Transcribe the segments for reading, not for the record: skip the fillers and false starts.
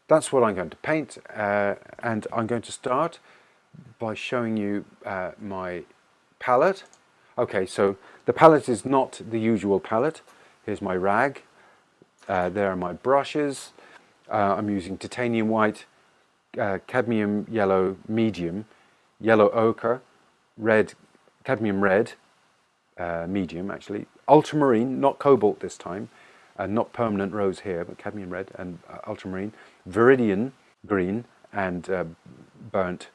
that's what I'm going to paint, and I'm going to start by showing you my palette. Okay, so the palette is not the usual palette. Here's my rag. There are my brushes. I'm using titanium white, cadmium yellow medium, yellow ochre, red, cadmium red, medium actually, ultramarine, not cobalt this time, not permanent rose here, but cadmium red and ultramarine, viridian green, and burnt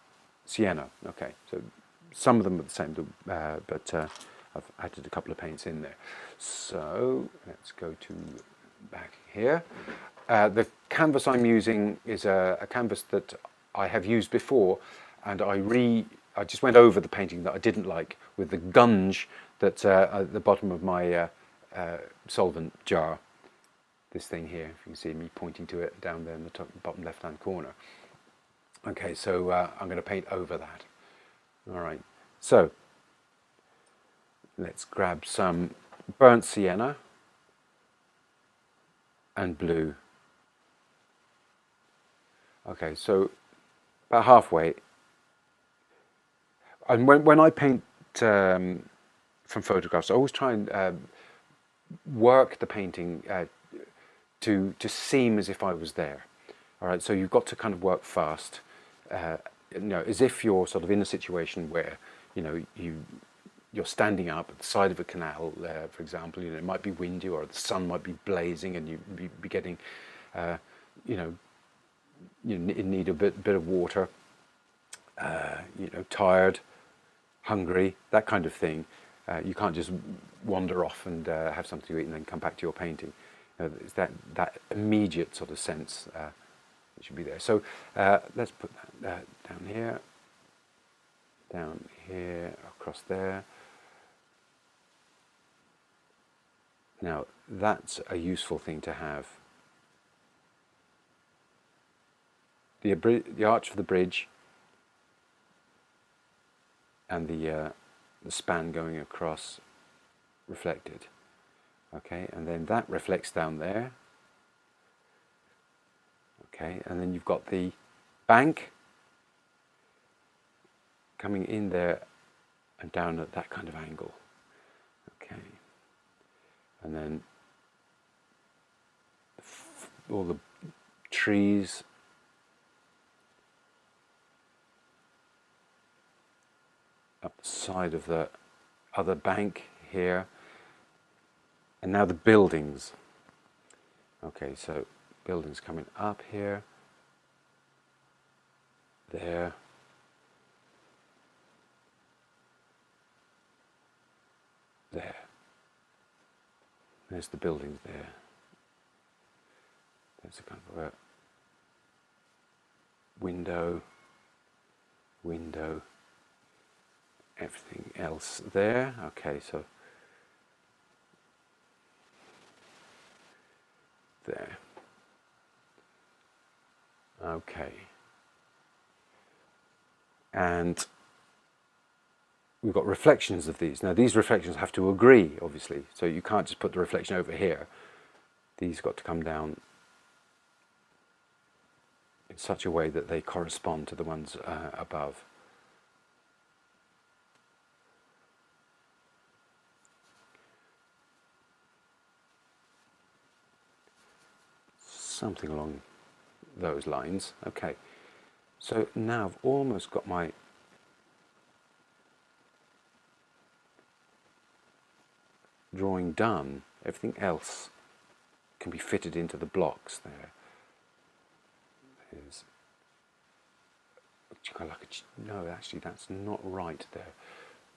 sienna. Okay, so some of them are the same, but I've added a couple of paints in there. So let's go to back here. The canvas I'm using is a canvas that I have used before, and I just went over the painting that I didn't like with the gunge that's at the bottom of my solvent jar. This thing here, if you can see me pointing to it down there in the top, bottom left-hand corner. Okay, so I'm going to paint over that. All right, so let's grab some burnt sienna and blue. Okay, so about halfway. And when I paint from photographs, I always try and work the painting to seem as if I was there. All right, so you've got to kind of work fast, as if you're sort of in a situation where you're standing up at the side of a canal, for example. It might be windy, or the sun might be blazing, and you'd be getting, in need of a bit of water, tired, hungry, that kind of thing. You can't just wander off and have something to eat and then come back to your painting. It's that immediate sort of sense that should be there. So let's put that down here, across there. Now that's a useful thing to have. The arch of the bridge and the span going across reflected. Okay, and then that reflects down there. Okay, and then you've got the bank coming in there and down at that kind of angle. Okay, and then all the trees up the side of the other bank here. And now the buildings. Okay, so buildings coming up here, there, there. There's the buildings there. There's a kind of a window, everything else there. Okay, so there. Okay. And we've got reflections of these. Now these reflections have to agree, obviously, so you can't just put the reflection over here. These got to come down in such a way that they correspond to the ones above. Something along those lines. Okay, so now I've almost got my drawing done. Everything else can be fitted into the blocks there. There's no, actually that's not right there.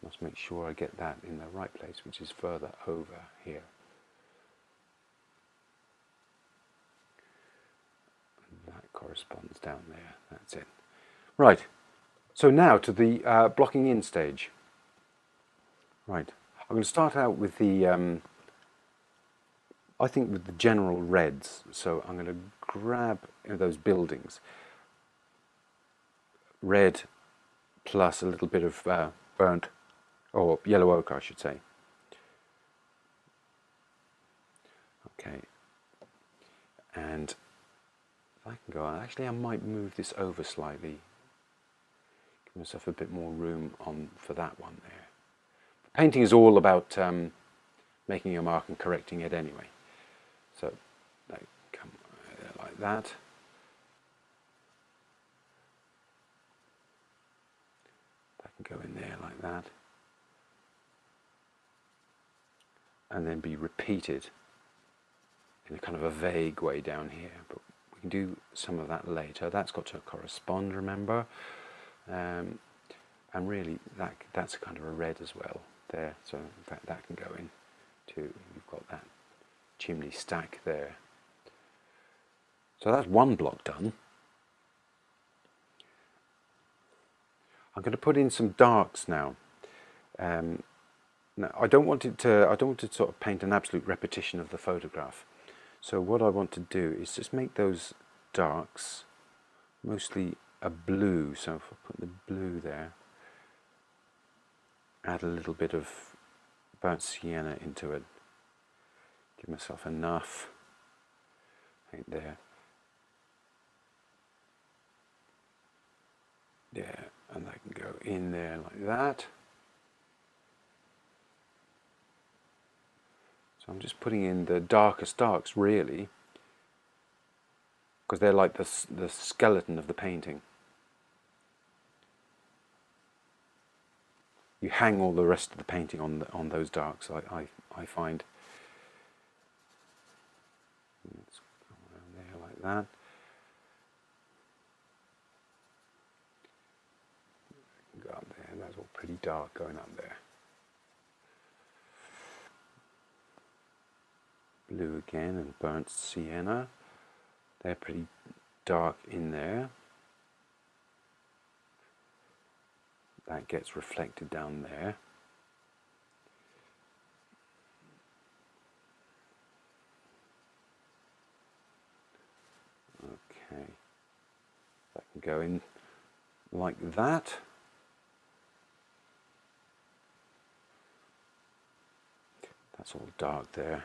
Must make sure I get that in the right place, which is further over here. That corresponds down there. That's it. Right. So now to the blocking in stage. Right. I'm going to start out with the, I think with the general reds. So I'm going to grab those buildings. Red plus a little bit of burnt, or yellow ochre, I should say. Okay. And I can go on. Actually, I might move this over slightly. Give myself a bit more room on for that one there. Painting is all about making your mark and correcting it anyway. So, come like that. That can go in there like that. And then be repeated in a kind of a vague way down here. But we can do some of that later. That's got to correspond, remember. And really, that's a kind of a red as well there. So in fact, that can go in too. You've got that chimney stack there. So that's one block done. I'm going to put in some darks now. Now I don't want to sort of paint an absolute repetition of the photograph. So what I want to do is just make those darks mostly a blue. So if I put the blue there, add a little bit of burnt sienna into it. Give myself enough paint there. Yeah, and that can go in there like that. So I'm just putting in the darkest darks really, because they're like the skeleton of the painting. You hang all the rest of the painting on those darks. I find. Let's go around there like that. Go up there. That's all pretty dark going up there. Blue again and burnt sienna. They're pretty dark in there. That gets reflected down there. Okay. That can go in like that. That's all dark there.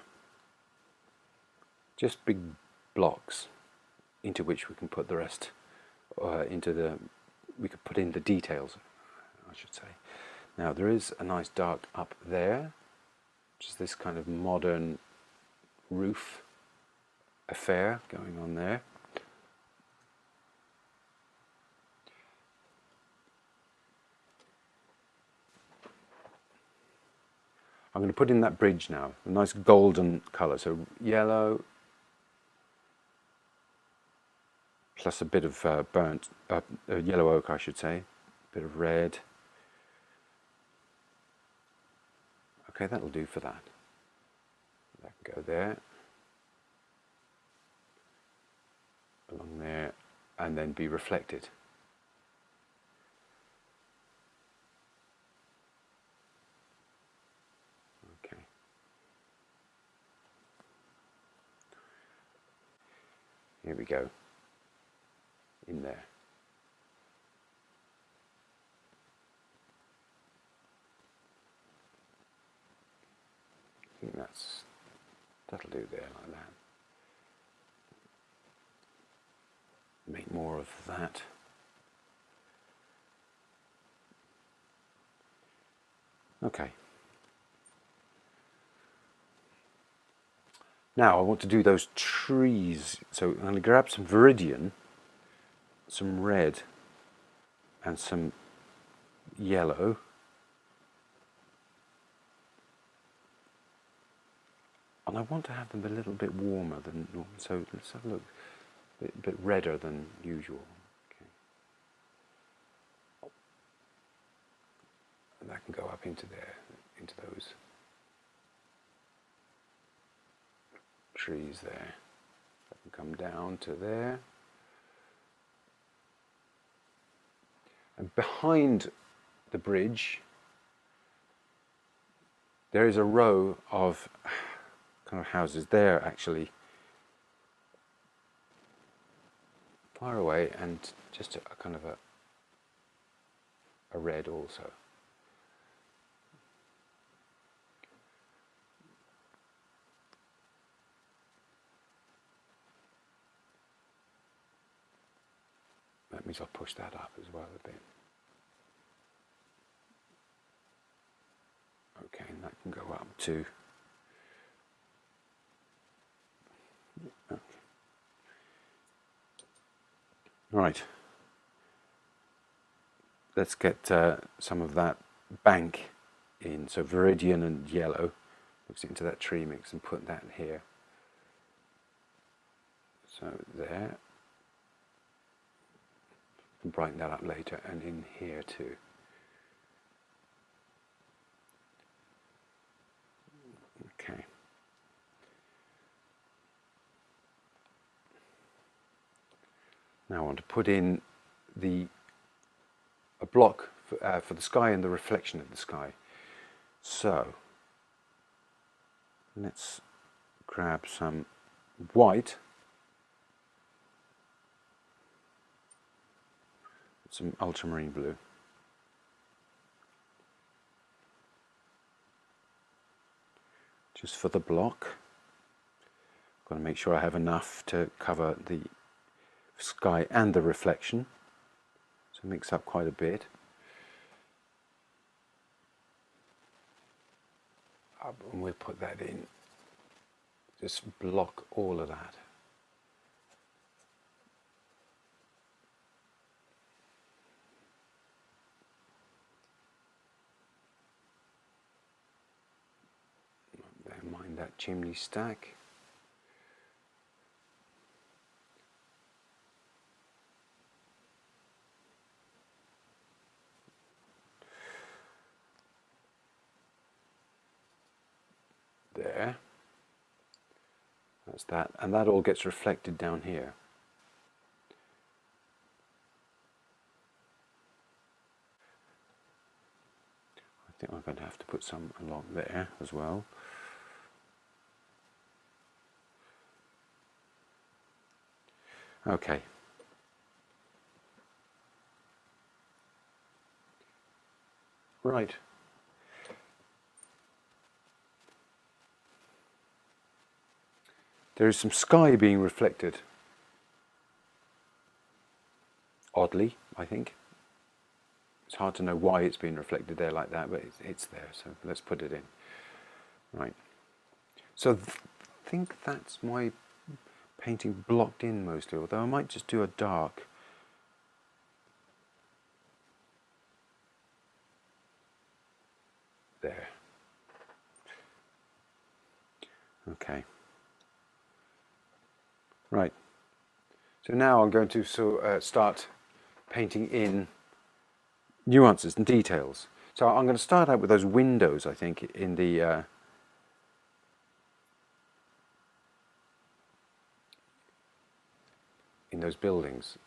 Just big blocks into which we can put the rest, we could put in the details, I should say. Now there is a nice dark up there, which is this kind of modern roof affair going on there. I'm going to put in that bridge now, a nice golden colour, so yellow, plus a bit of yellow oak, I should say, a bit of red. Okay, that'll do for that. That can go there, along there, and then be reflected. Okay. Here we go. In there. I think that'll do there like that. Make more of that. Okay. Now I want to do those trees. So I'm going to grab some Viridian, some red and some yellow. And I want to have them a little bit warmer than normal. So let's have a look. A bit redder than usual. Okay. And that can go up into there, into those trees there. That can come down to there. And behind the bridge, there is a row of kind of houses there, actually, far away, and just a kind of a red also. means I'll push that up as well a bit. Okay, and that can go up to. Okay. Right. Let's get some of that bank in. So Viridian and yellow. Mix it into that tree mix and put that in here. So there. And brighten that up later, and in here too. Okay. Now I want to put in a block for the sky and the reflection of the sky. So let's grab some white, some ultramarine blue. Just for the block. Got to make sure I have enough to cover the sky and the reflection. So mix up quite a bit. And we'll put that in. Just block all of that. Bear in mind that chimney stack. There. That's that. And that all gets reflected down here. I think I'm going to have to put some along there as well. Okay. Right. There is some sky being reflected. Oddly, I think. It's hard to know why it's been reflected there like that, but it's there, so let's put it in. Right. So I think that's my painting blocked in mostly, although I might just do a dark. There. Okay. Right. So now I'm going to start painting in nuances and details. So I'm going to start out with those windows, I think, in the in those buildings.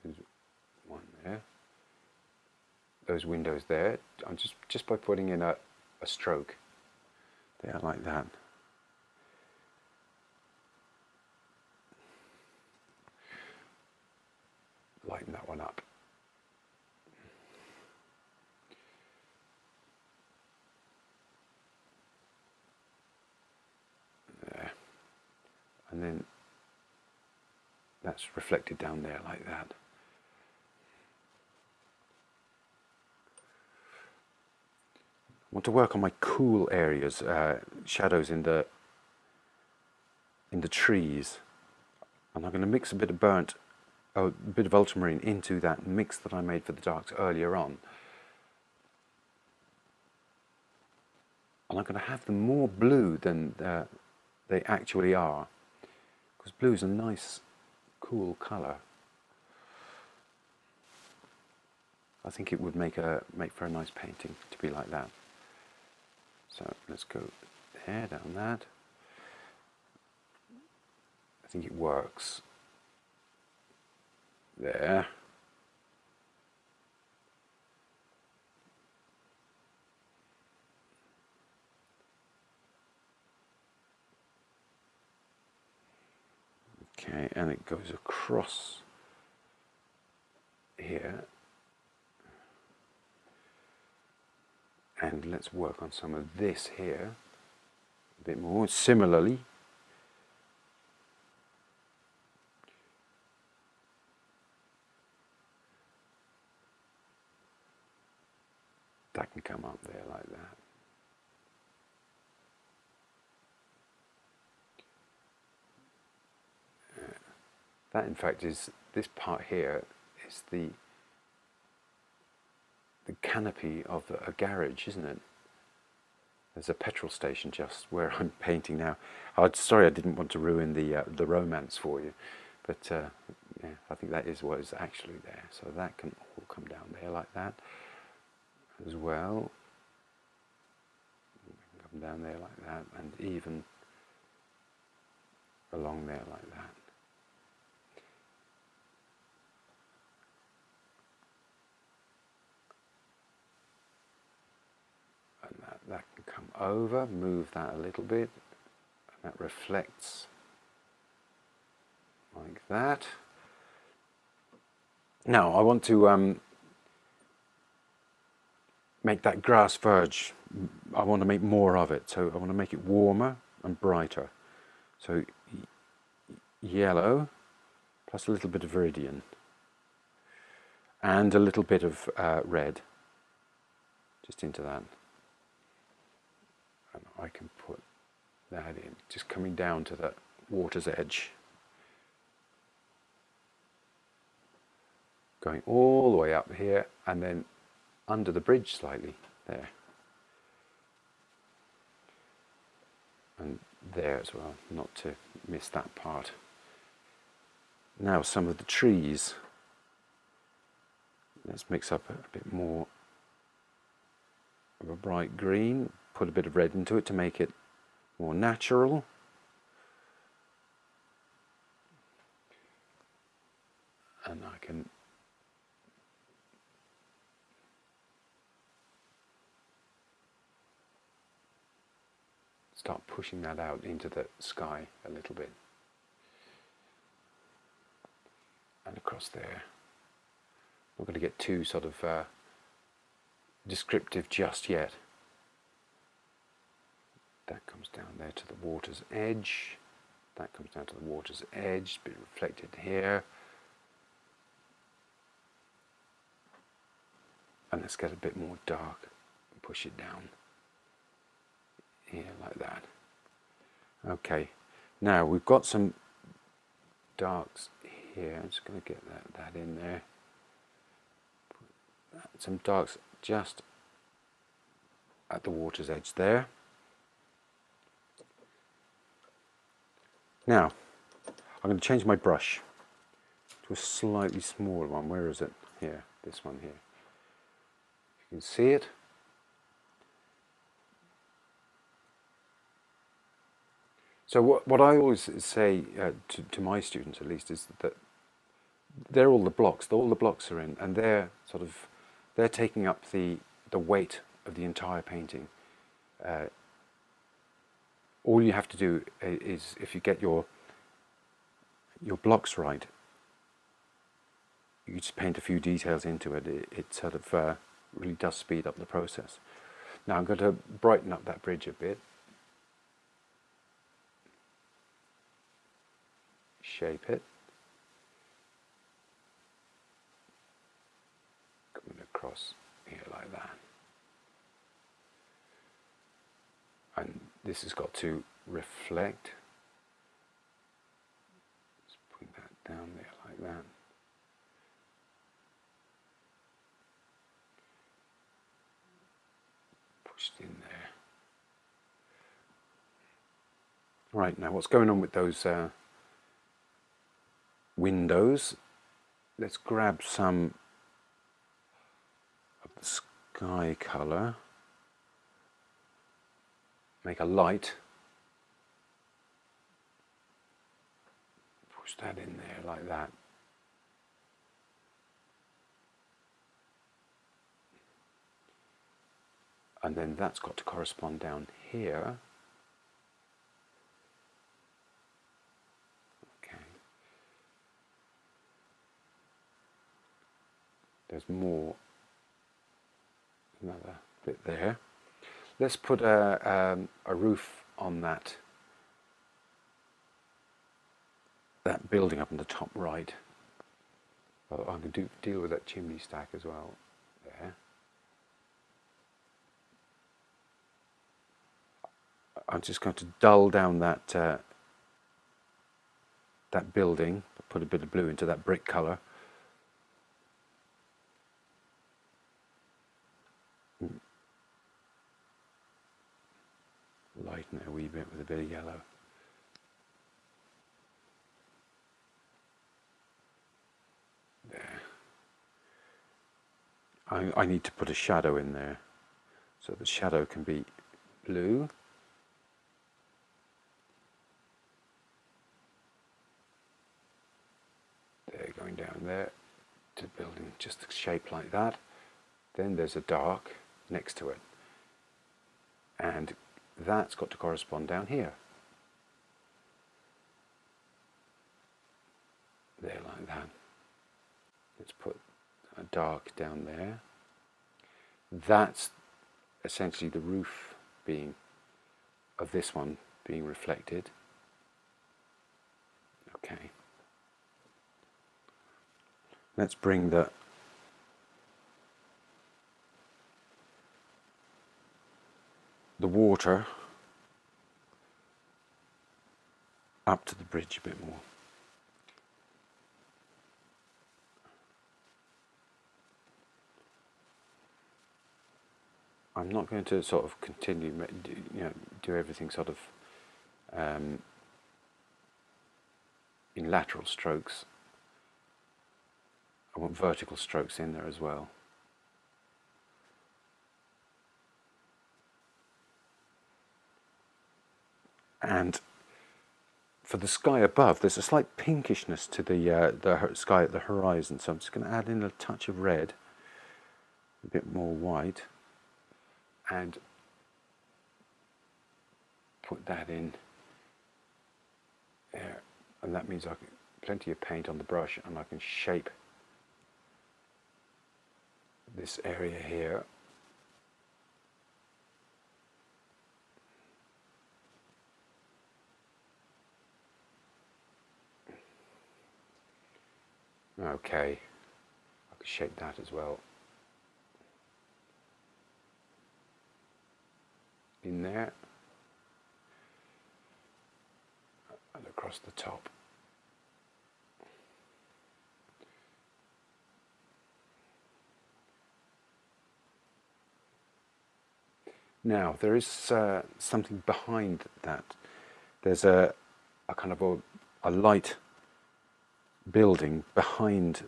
There's one there. Those windows there. I'm just by putting in a stroke there like that. Lighten that one up. There. And then that's reflected down there like that. I want to work on my cool areas, shadows in the trees, and I'm going to mix a bit of a bit of ultramarine into that mix that I made for the darks earlier on. And I'm going to have them more blue than they actually are, because blue is a nice, cool colour. I think it would make for a nice painting to be like that. So let's go there, down that. I think it works. There. Okay, and it goes across here. And let's work on some of this here a bit more. Similarly, come up there like that. That in fact is, this part here is the canopy of a garage, isn't it? There's a petrol station just where I'm painting now. Sorry, I didn't want to ruin the romance for you, but yeah, I think that is what is actually there. So that can all come down there like that as well. Come down there like that, and even along there like that. That can come over, move that a little bit, and that reflects like that. Now I want to make that grass verge, I want to make more of it, so I want to make it warmer and brighter. So yellow plus a little bit of viridian and a little bit of red just into that. And I can put that in, just coming down to the water's edge. Going all the way up here and then under the bridge slightly there. And there as well, not to miss that part. Now some of the trees. Let's mix up a bit more of a bright green. Put a bit of red into it to make it more natural. And I can start pushing that out into the sky a little bit. And across there. I'm not going to get too sort of descriptive just yet. That comes down there to the water's edge. That comes down to the water's edge, a bit reflected here. And let's get a bit more dark and push it down here like that. Okay, now we've got some darks here. I'm just going to get that in there. Some darks just at the water's edge there. Now, I'm going to change my brush to a slightly smaller one. Where is it? Here, this one here. You can see it. So what I always say to my students, at least, is that they're all the blocks. All the blocks are in, and they're taking up the weight of the entire painting. All you have to do is, if you get your blocks right, you just paint a few details into it. It sort of really does speed up the process. Now I'm going to brighten up that bridge a bit. Shape it. Coming across here like that. And this has got to reflect. Let's put that down there like that. Pushed in there. Right, now what's going on with those windows? Let's grab some of the sky colour. Make a light, push that in there like that. And then that's got to correspond down here. Okay. There's more, another bit there. Let's put a roof on that building up in the top right. Well, I can deal with that chimney stack as well there. I'm just going to dull down that that building, put a bit of blue into that brick colour. Lighten it a wee bit with a bit of yellow. There. I need to put a shadow in there, so the shadow can be blue. There, going down there to building just a shape like that. Then there's a dark next to it, and that's got to correspond down here. There, like that. Let's put a dark down there. That's essentially the roof being of this one being reflected. Okay. Let's bring the water up to the bridge a bit more. I'm not going to sort of continue, do everything sort of in lateral strokes. I want vertical strokes in there as well. And for the sky above, there's a slight pinkishness to the sky at the horizon, so I'm just going to add in a touch of red, a bit more white, and put that in there. And that means I can plenty of paint on the brush, and I can shape this area here. Okay, I can shape that as well. In there and across the top. Now there is something behind that. There's a kind of a light building behind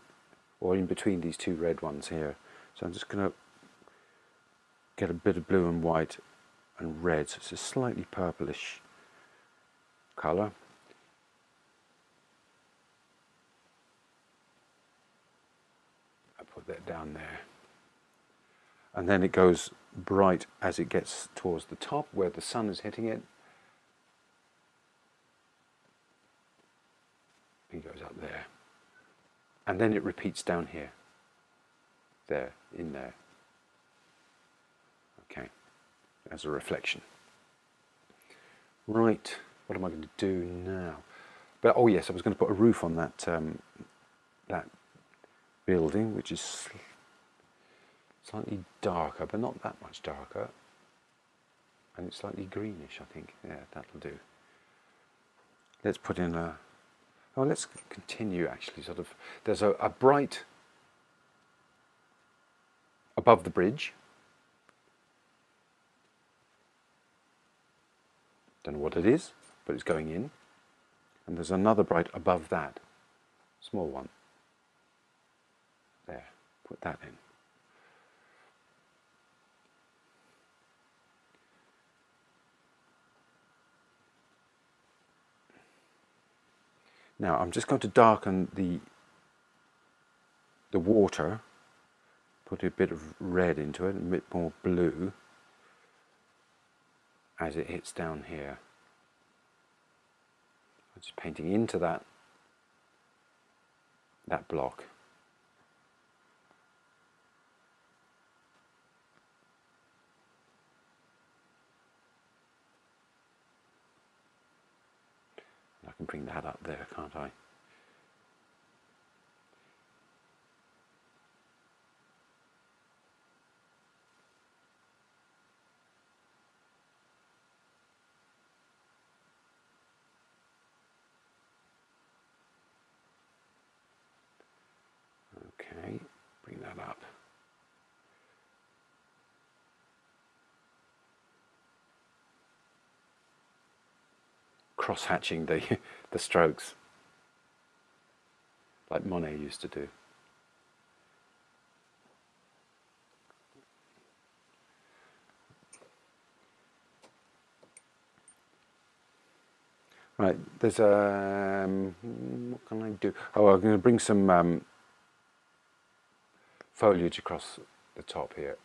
or in between these two red ones here. So I'm just going to get a bit of blue and white and red, so it's a slightly purplish colour. I put that down there. And then it goes bright as it gets towards the top where the sun is hitting it. It goes up there. And then it repeats down here. There, in there. Okay, as a reflection. Right, what am I going to do now? But oh yes, I was going to put a roof on that that building, which is slightly darker, but not that much darker. And it's slightly greenish, I think. Yeah, that'll do. Let's put in a... Oh, let's continue actually, sort of... There's a bright above the bridge. Don't know what it is, but it's going in. And there's another bright above that. Small one. There, put that in. Now I'm just going to darken the water, put a bit of red into it, a bit more blue as it hits down here. I'm just painting into that block. I can bring that up there, can't I? that up. Cross-hatching the strokes, like Monet used to do. Right, there's what can I do? Oh, I'm going to bring some foliage across the top here.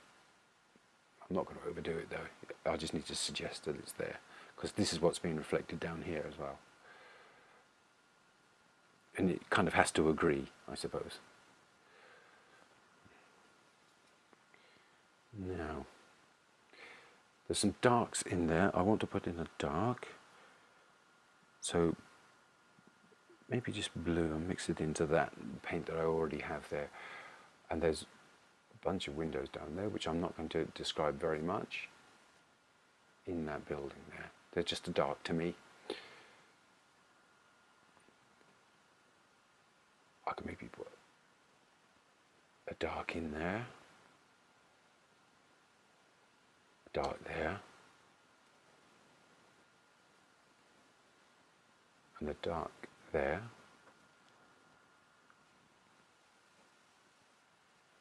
I'm not going to overdo it though. I just need to suggest that it's there, because this is what's being reflected down here as well. And it kind of has to agree, I suppose. Now, there's some darks in there. I want to put in a dark. So maybe just blue and mix it into that paint that I already have there. And there's a bunch of windows down there, which I'm not going to describe very much in that building there. They're just a dark to me. I can maybe put a dark in there, a dark there, and a dark there.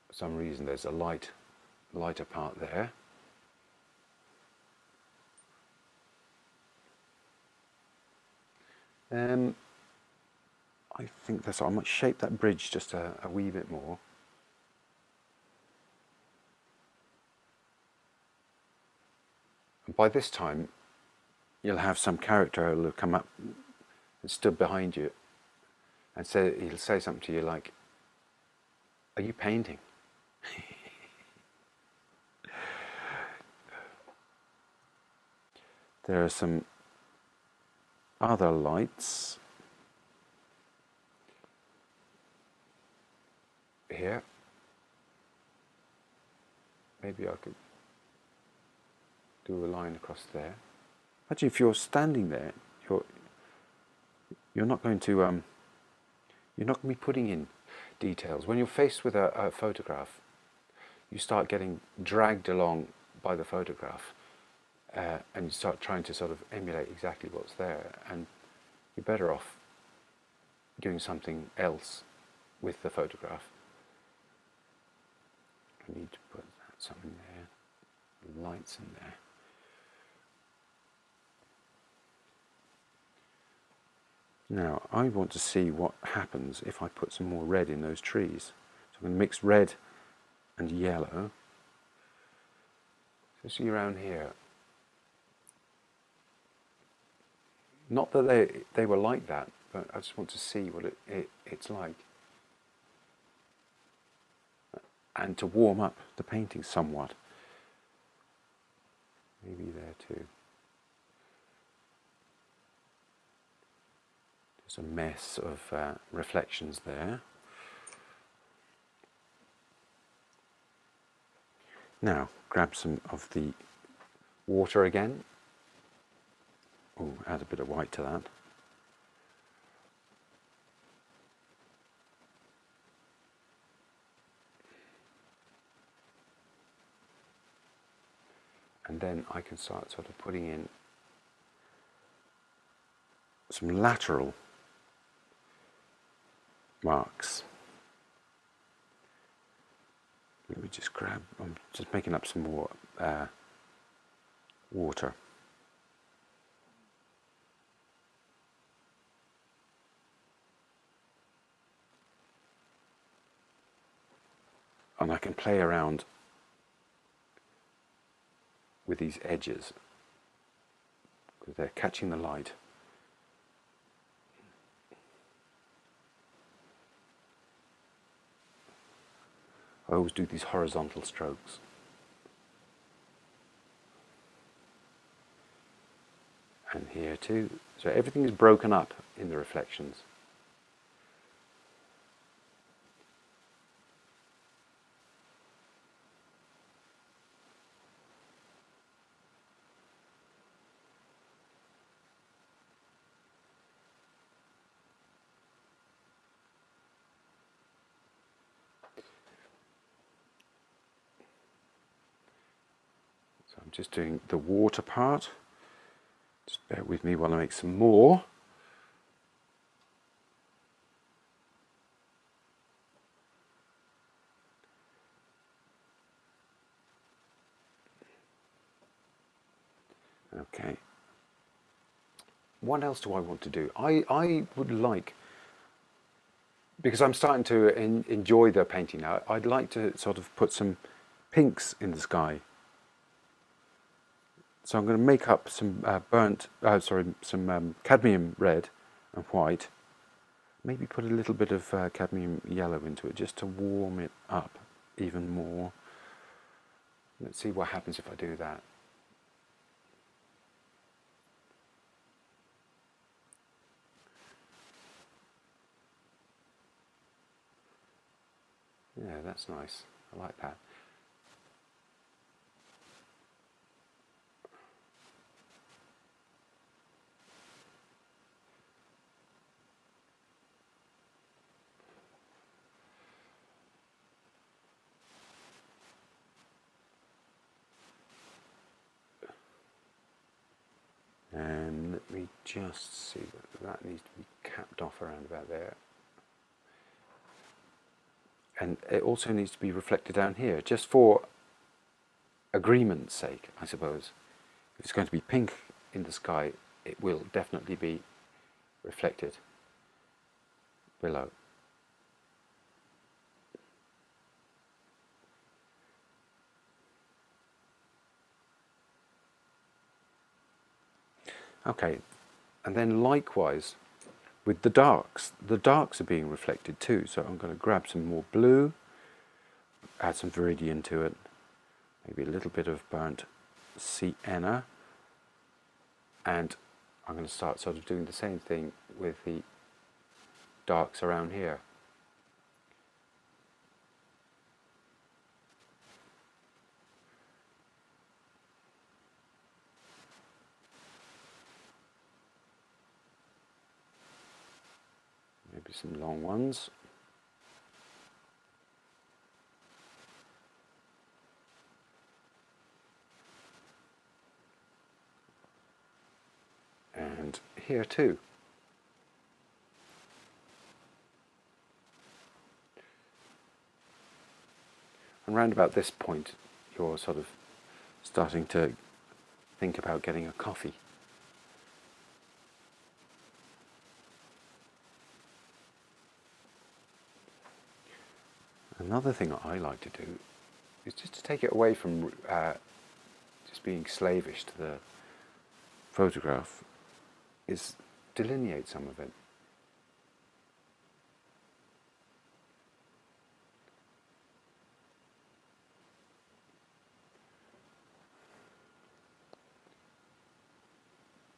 For some reason there's a lighter part there. I think that's all. I might shape that bridge just a wee bit more. And by this time, you'll have some character who'll come up and stood behind you, and he'll say something to you like, "Are you painting?" There are some other lights here. Maybe I could do a line across there. Actually, if you're standing there, you're not going to you're not going to be putting in details. When you're faced with a photograph, you start getting dragged along by the photograph, and you start trying to sort of emulate exactly what's there, and you're better off doing something else with the photograph. I need to put something there, lights in there. Now, I want to see what happens if I put some more red in those trees. So I'm going to mix red and yellow. So see around here. Not that they were like that, but I just want to see what it's like. And to warm up the painting somewhat. Maybe there too. There's a mess of reflections there. Now, grab some of the water again. Oh, add a bit of white to that. And then I can start sort of putting in some lateral marks. Let me just grab, I'm just making up some more water. And I can play around with these edges because they're catching the light. I always do these horizontal strokes. And here too. So everything is broken up in the reflections. So I'm just doing the water part. Just bear with me while I make some more. Okay. What else do I want to do? I would like, because I'm starting to enjoy the painting now, I'd like to sort of put some pinks in the sky. So I'm going to make up some some cadmium red and white. Maybe put a little bit of cadmium yellow into it just to warm it up even more. Let's see what happens if I do that. Yeah, that's nice. I like that. And let me just see, that needs to be capped off around about there. And it also needs to be reflected down here, just for agreement's sake, I suppose. If it's going to be pink in the sky, it will definitely be reflected below. Okay, and then likewise with the darks are being reflected too, so I'm going to grab some more blue, add some viridian to it, maybe a little bit of burnt sienna, and I'm going to start sort of doing the same thing with the darks around here. Maybe some long ones. And here too. And round about this point, you're sort of starting to think about getting a coffee. Another thing I like to do is just to take it away from just being slavish to the photograph, is delineate some of it.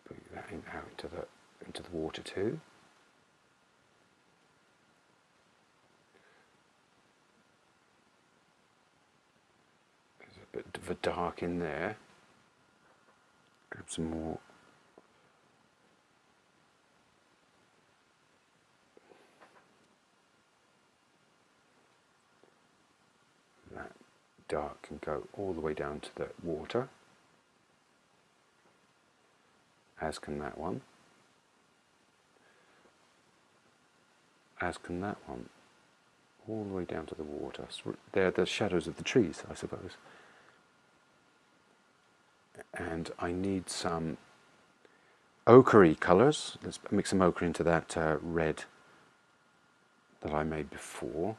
Putting that out into the water too. There's a bit of a dark in there. Grab some more. That dark can go all the way down to the water, as can that one, as can that one, all the way down to the water. So they're the shadows of the trees, I suppose. And I need some ochre colours. Let's mix some ochre into that red that I made before.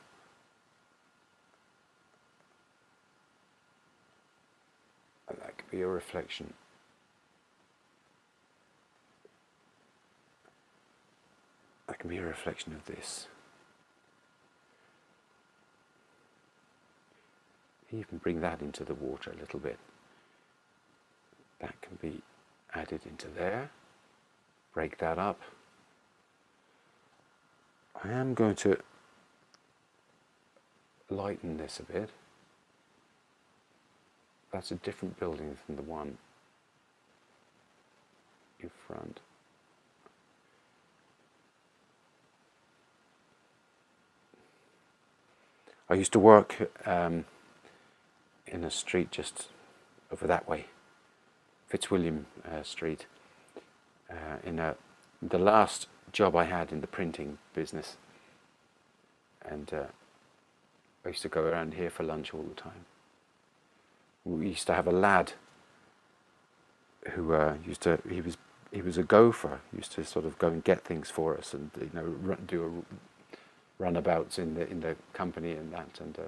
That could be a reflection. That can be a reflection of this. Even bring that into the water a little bit. That can be added into there. Break that up. I am going to lighten this a bit. That's a different building than the one in front. I used to work in a street just over that way, Fitzwilliam Street, in the last job I had in the printing business, and I used to go around here for lunch all the time. We used to have a lad who he was a gopher. Used to sort of go and get things for us, and do runabouts in the company and that. And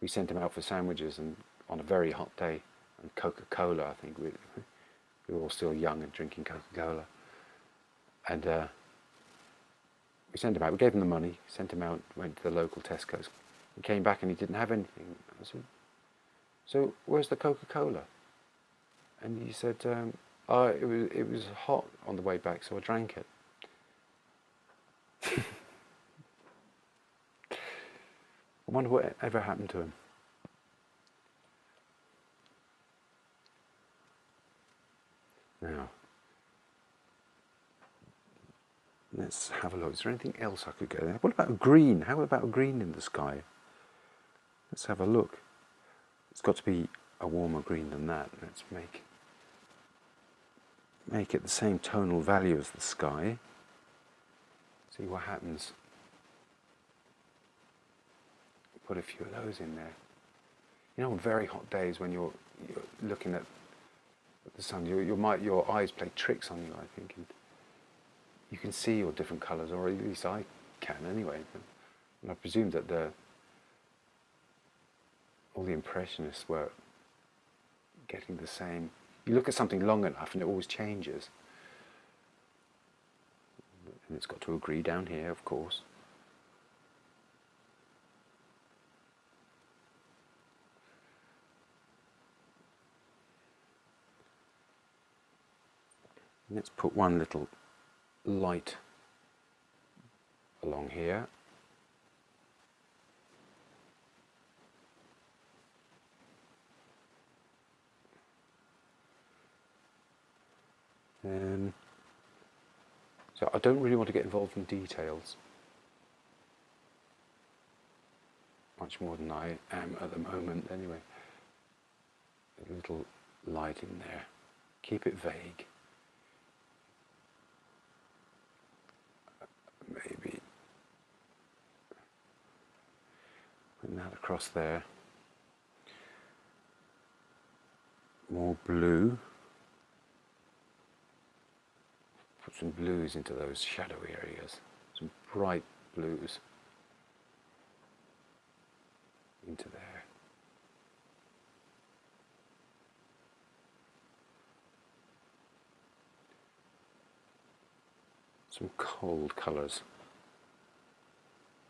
we sent him out for sandwiches, and on a very hot day, and Coca-Cola. I think we were all still young and drinking Coca-Cola, and we sent him out. We gave him the money, sent him out, went to the local Tesco's. He came back and he didn't have anything. I said, "So where's the Coca-Cola?" And he said, "Oh, it was hot on the way back, so I drank it." I wonder what ever happened to him. Now, let's have a look. Is there anything else I could get there? What about green? How about green in the sky? Let's have a look. It's got to be a warmer green than that. Let's make it the same tonal value as the sky. See what happens. Put a few of those in there. You know, on very hot days when you're looking at the sun, your eyes play tricks on you, I think, and you can see your different colours, or at least I can anyway. And I presume that all the impressionists were getting the same. You look at something long enough and it always changes. And it's got to agree down here, of course. Let's put one little light along here. So I don't really want to get involved in details much more than I am at the moment anyway. A little light in there. Keep it vague. Maybe putting that across there. More blue. Put some blues into those shadowy areas. Some bright blues into there. Some cold colours.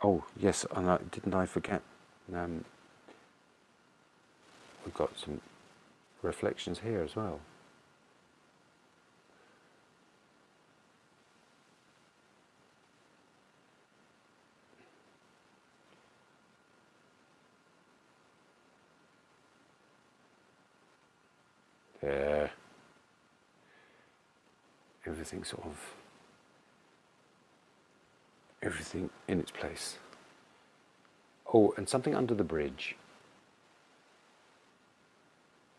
Oh yes, and didn't I forget? We've got some reflections here as well. There. Everything in its place. Oh, and something under the bridge.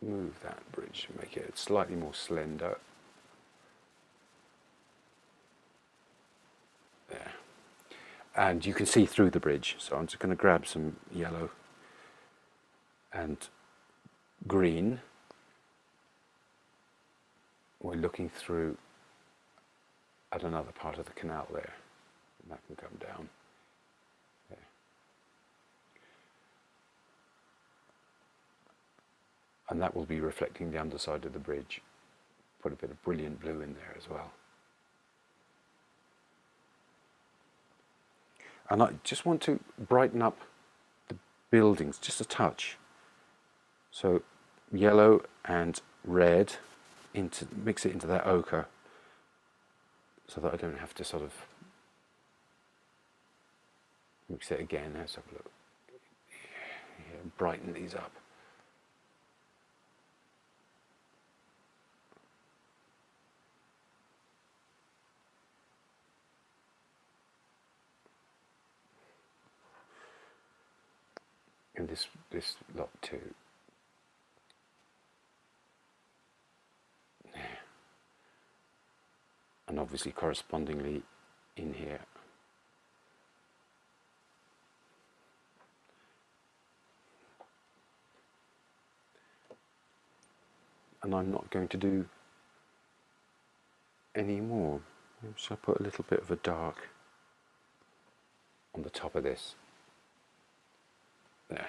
Move that bridge, make it slightly more slender. There. And you can see through the bridge, so I'm just going to grab some yellow and green. We're looking through at another part of the canal there. And that can come down. There. And that will be reflecting the underside of the bridge. Put a bit of brilliant blue in there as well. And I just want to brighten up the buildings just a touch. So yellow and red, mix it into that ochre, so that I don't have to sort of mix it again. Let's have a look. Yeah, brighten these up. And this lot too. obviously correspondingly in here. And I'm not going to do any more. So I put a little bit of a dark on the top of this. There.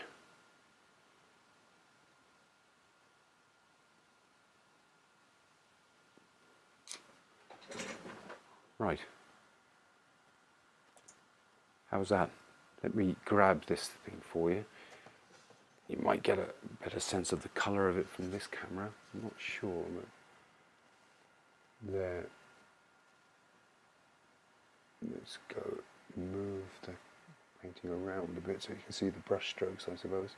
Right. How's that? Let me grab this thing for you. You might get a better sense of the colour of it from this camera. I'm not sure, but there. Let's go move the painting around a bit so you can see the brush strokes, I suppose.